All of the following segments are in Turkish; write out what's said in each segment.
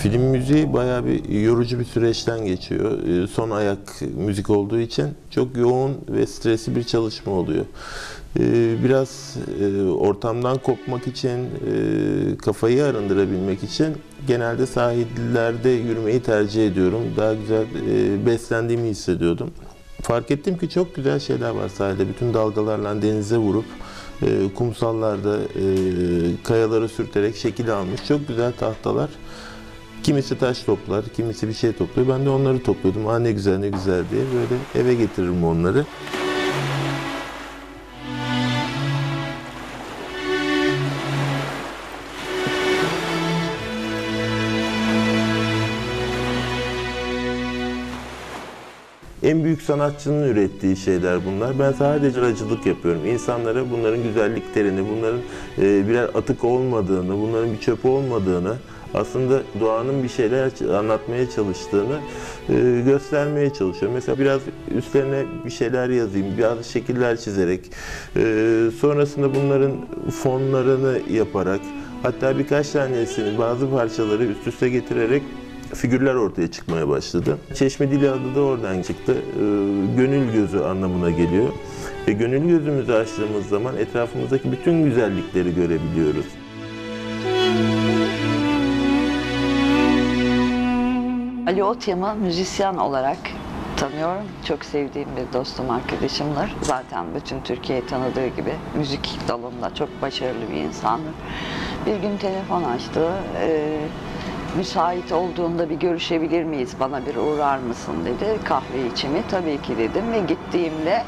Film müziği bayağı bir yorucu bir süreçten geçiyor. Son ayak müzik olduğu için çok yoğun ve stresli bir çalışma oluyor. Biraz ortamdan kopmak için, kafayı arındırabilmek için genelde sahillerde yürümeyi tercih ediyorum. Daha güzel beslendiğimi hissediyordum. Fark ettim ki çok güzel şeyler var sahilde. Bütün dalgalarla denize vurup kumsallarda kayaları sürterek şekil almış çok güzel tahtalar. Kimisi taş toplar, kimisi bir şey topluyor. Ben de onları topluyordum. Aa ne güzel ne güzel diye böyle eve getiririm onları. En büyük sanatçının ürettiği şeyler bunlar. Ben sadece aracılık yapıyorum. İnsanlara bunların güzelliklerini, bunların birer atık olmadığını, bunların bir çöp olmadığını, aslında doğanın bir şeyler anlatmaya çalıştığını göstermeye çalışıyorum. Mesela biraz üstlerine bir şeyler yazayım, bazı şekiller çizerek, sonrasında bunların fonlarını yaparak, hatta birkaç tanesini, bazı parçaları üst üste getirerek figürler ortaya çıkmaya başladı. Çeşme Dili adı da oradan çıktı. Gönül gözü anlamına geliyor. Ve gönül gözümüzü açtığımız zaman etrafımızdaki bütün güzellikleri görebiliyoruz. Ali Otyam'ı müzisyen olarak tanıyorum. Çok sevdiğim bir dostum, arkadaşımdır. Zaten bütün Türkiye tanıdığı gibi müzik dalında çok başarılı bir insandır. Bir gün telefon açtı. Müsait olduğunda bir görüşebilir miyiz, bana bir uğrar mısın dedi. Kahve içimi tabii ki dedim ve gittiğimde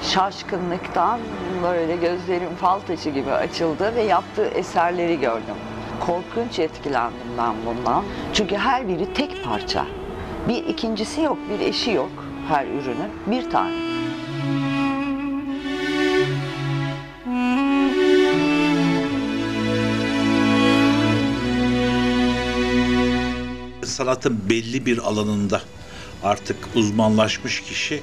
şaşkınlıktan böyle gözlerim fal taşı gibi açıldı ve yaptığı eserleri gördüm. Korkunç etkilendim ben bundan. Çünkü her biri tek parça. Bir ikincisi yok, bir eşi yok her ürünün. Bir tane. Sanatın belli bir alanında artık uzmanlaşmış kişi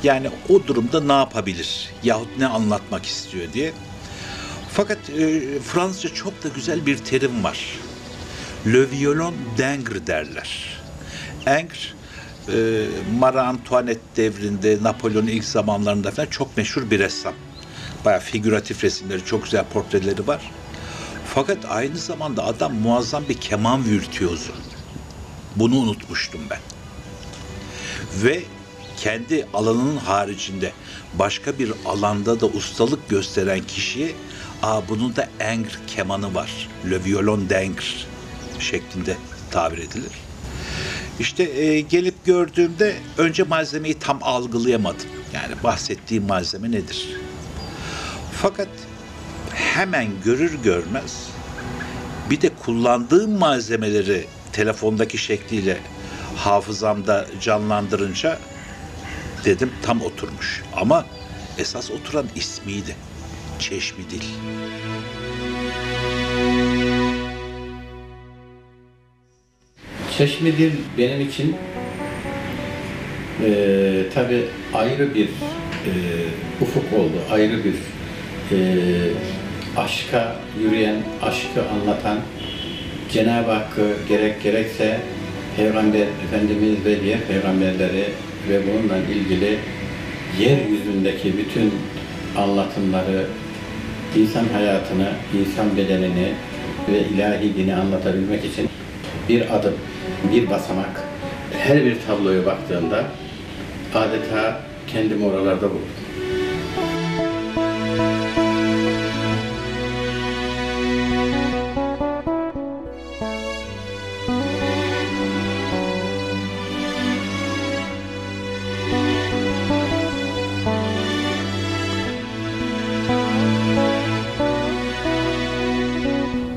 yani o durumda ne yapabilir yahut ne anlatmak istiyor diye. Fakat Fransızca çok da güzel bir terim var. Le violon d'Ingres derler. Ingres, Marie Antoinette devrinde, Napolyon'un ilk zamanlarında falan çok meşhur bir ressam. Bayağı figüratif resimleri, çok güzel portreleri var. Fakat aynı zamanda adam muazzam bir keman virtüozu. Bunu unutmuştum ben. Ve kendi alanının haricinde başka bir alanda da ustalık gösteren kişiye bunun da Ingres kemanı var. Le violon d'Ingres şeklinde tabir edilir. İşte gelip gördüğümde önce malzemeyi tam algılayamadım. Yani bahsettiğim malzeme nedir? Fakat hemen görür görmez bir de kullandığım malzemeleri telefondaki şekliyle hafızamda canlandırınca dedim tam oturmuş. Ama esas oturan ismiydi. Çeşmedil. Çeşmedil benim için tabii ayrı bir ufuk oldu. Ayrı bir aşka yürüyen, aşkı anlatan, Cenab-ı Hakk'ı gerekse Peygamber Efendimiz ve diğer peygamberleri ve bununla ilgili yeryüzündeki bütün anlatımları, insan hayatını, insan bedenini ve ilahi dini anlatabilmek için bir adım, bir basamak, her bir tabloya baktığında adeta kendimi oralarda buldum.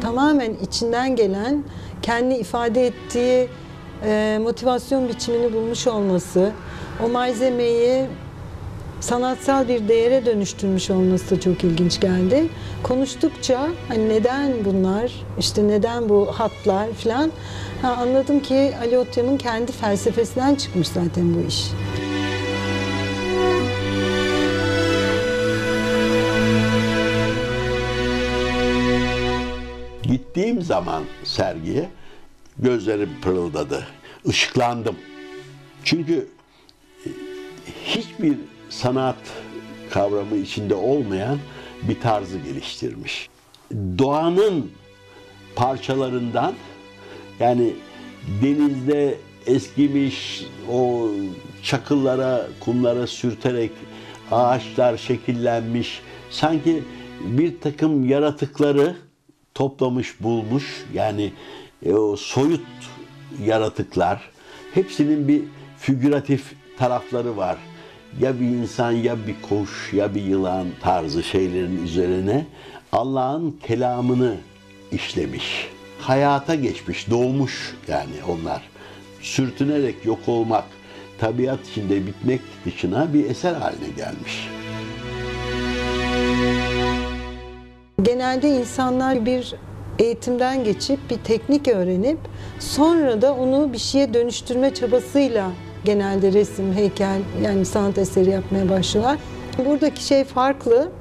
Tamamen içinden gelen, kendi ifade ettiği motivasyon biçimini bulmuş olması, o malzemeyi sanatsal bir değere dönüştürmüş olması da çok ilginç geldi. Konuştukça hani neden bunlar, işte neden bu hatlar falan anladım ki Ali Otyam'ın kendi felsefesinden çıkmış zaten bu iş. Gittiğim zaman sergiye gözlerim pırıldadı, ışıklandım. Çünkü hiçbir sanat kavramı içinde olmayan bir tarzı geliştirmiş. Doğanın parçalarından, yani denizde eskimiş o çakıllara, kumlara sürterek ağaçlar şekillenmiş, sanki bir takım yaratıkları toplamış, bulmuş. Yani o soyut yaratıklar, hepsinin bir figüratif tarafları var. Ya bir insan, ya bir kuş, ya bir yılan tarzı şeylerin üzerine Allah'ın kelamını işlemiş. Hayata geçmiş, doğmuş yani onlar. Sürtünerek yok olmak, tabiat içinde bitmek dışına bir eser haline gelmiş. Genelde insanlar bir eğitimden geçip bir teknik öğrenip sonra da onu bir şeye dönüştürme çabasıyla genelde resim, heykel, yani sanat eseri yapmaya başlıyorlar. Buradaki şey farklı.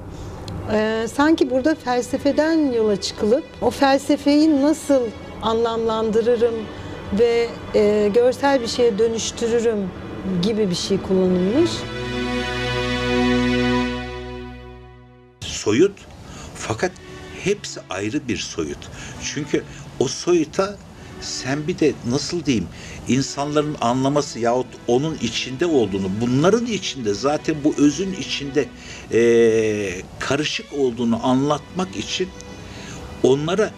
Sanki burada felsefeden yola çıkılıp o felsefeyi nasıl anlamlandırırım ve görsel bir şeye dönüştürürüm gibi bir şey kullanılmış. Soyut, fakat hepsi ayrı bir soyut. Çünkü o soyuta sen bir de nasıl diyeyim, insanların anlaması yahut onun içinde olduğunu, bunların içinde zaten bu özün içinde karışık olduğunu anlatmak için onlara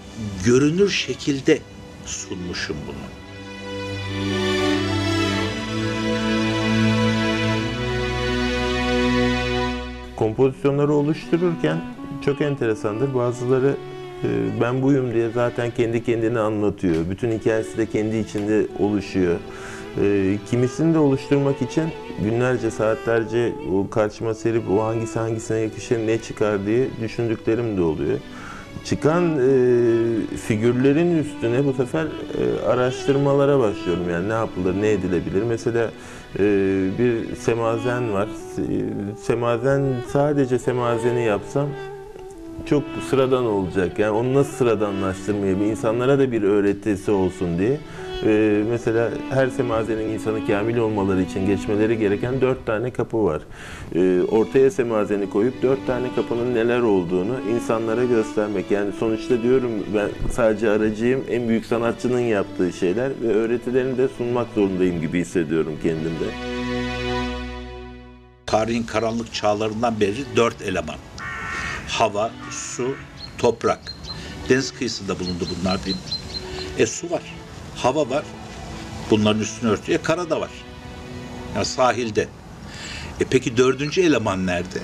görünür şekilde sunmuşum bunu. Kompozisyonları oluştururken çok enteresandır. Bazıları ben buyum diye zaten kendi kendini anlatıyor. Bütün hikayesi de kendi içinde oluşuyor. Kimisini de oluşturmak için günlerce, saatlerce o karşıma serip o hangisi hangisine yakışır, ne çıkar diye düşündüklerim de oluyor. Çıkan figürlerin üstüne bu sefer araştırmalara başlıyorum. Yani ne yapılır, ne edilebilir. Mesela bir semazen var. Semazen, sadece semazeni yapsam çok sıradan olacak. Yani onu nasıl sıradanlaştırmayayım? İnsanlara da bir öğretisi olsun diye. Mesela her semazenin insanı kamil olmaları için geçmeleri gereken 4 tane kapı var. Ortaya semazeni koyup 4 tane kapının neler olduğunu insanlara göstermek. Yani sonuçta diyorum, ben sadece aracıyım. En büyük sanatçının yaptığı şeyler ve öğretilerini de sunmak zorundayım gibi hissediyorum kendimde. Tarihin karanlık çağlarından beri 4 eleman. Hava, su, toprak. Deniz kıyısında bulundu bunlar değil mi? Su var, hava var. Bunların üstünü örtüyor. Karada var. Yani sahilde. Peki 4. eleman nerede?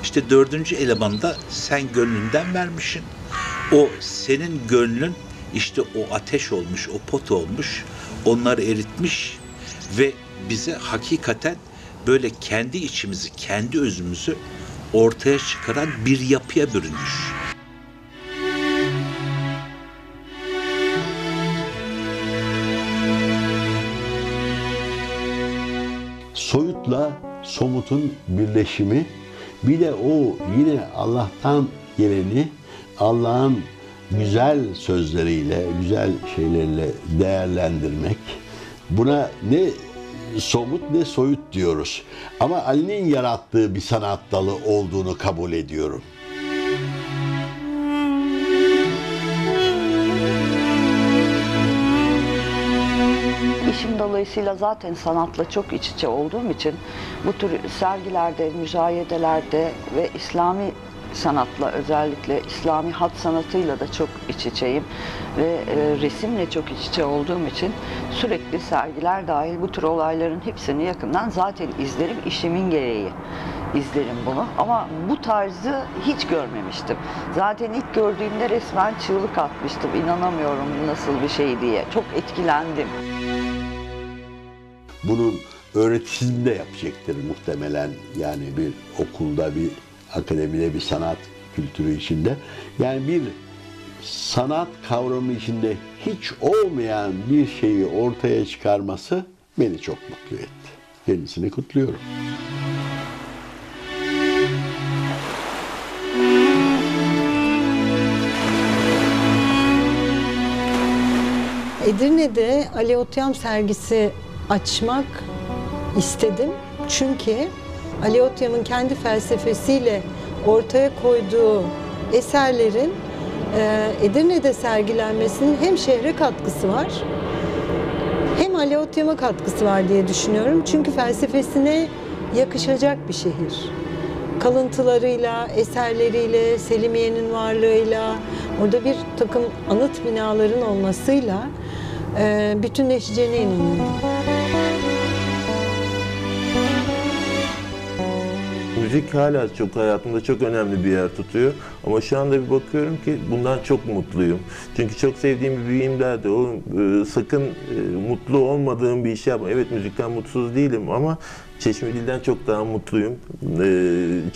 İşte 4. elemanda sen gönlünden vermişsin. O senin gönlün işte o ateş olmuş, o pot olmuş. Onları eritmiş ve bize hakikaten böyle kendi içimizi, kendi özümüzü ortaya çıkaran bir yapıya bürünmüş. Soyutla somutun birleşimi, bir de o yine Allah'tan geleni Allah'ın güzel sözleriyle, güzel şeylerle değerlendirmek. Buna ne somut ne soyut diyoruz. Ama Ali'nin yarattığı bir sanat dalı olduğunu kabul ediyorum. İşim dolayısıyla zaten sanatla çok iç içe olduğum için bu tür sergilerde, müzayedelerde ve İslami sanatla, özellikle İslami hat sanatıyla da çok iç içeyim ve resimle çok iç içe olduğum için sürekli sergiler dahil bu tür olayların hepsini yakından zaten izlerim, işimin gereği izlerim bunu. Ama bu tarzı hiç görmemiştim. Zaten ilk gördüğümde resmen çığlık atmıştım. İnanamıyorum nasıl bir şey diye. Çok etkilendim. Bunun öğretisini de yapacaktır muhtemelen. Yani bir okulda, bir akademide, bir sanat kültürü içinde. Yani bir sanat kavramı içinde hiç olmayan bir şeyi ortaya çıkarması beni çok mutlu etti. Kendisini kutluyorum. Edirne'de Ali Otyam sergisi açmak istedim. Çünkü Ali Otyam'ın kendi felsefesiyle ortaya koyduğu eserlerin Edirne'de sergilenmesinin hem şehre katkısı var, hem Ali Otyam'a katkısı var diye düşünüyorum. Çünkü felsefesine yakışacak bir şehir. Kalıntılarıyla, eserleriyle, Selimiye'nin varlığıyla, orada bir takım anıt binaların olmasıyla bütünleşeceğine inanıyorum. Müzik hala çok hayatımda çok önemli bir yer tutuyor. Ama şu anda bir bakıyorum ki bundan çok mutluyum. Çünkü çok sevdiğim bir büyüğüm derdi. Sakın mutlu olmadığım bir iş yapma. Evet, müzikten mutsuz değilim ama Çeşmedil'den çok daha mutluyum.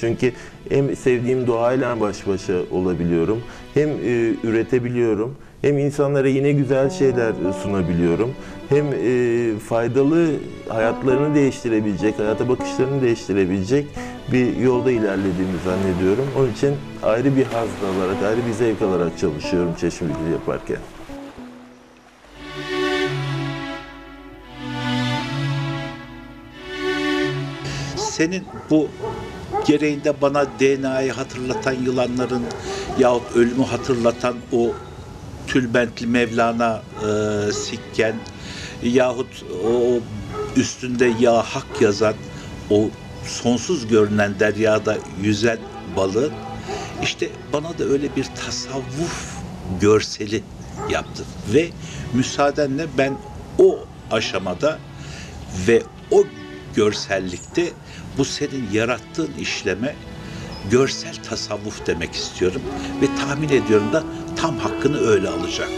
Çünkü hem sevdiğim doğayla baş başa olabiliyorum, hem üretebiliyorum, hem insanlara yine güzel şeyler sunabiliyorum, hem faydalı, hayatlarını değiştirebilecek, hayata bakışlarını değiştirebilecek bir yolda ilerlediğimi zannediyorum. Onun için ayrı bir haz alarak, ayrı bir zevk alarak çalışıyorum Çeşmedil yaparken. Senin bu gereğinde bana DNA'yı hatırlatan yılanların yahut ölümü hatırlatan o tülbentli Mevlana sikken yahut o üstünde ya hak yazan o sonsuz görünen deryada yüzen balığı, işte bana da öyle bir tasavvuf görseli yaptı. Ve müsaadenle ben o aşamada ve o görsellikte bu senin yarattığın işleme görsel tasavvuf demek istiyorum ve tahmin ediyorum da tam hakkını öyle alacak.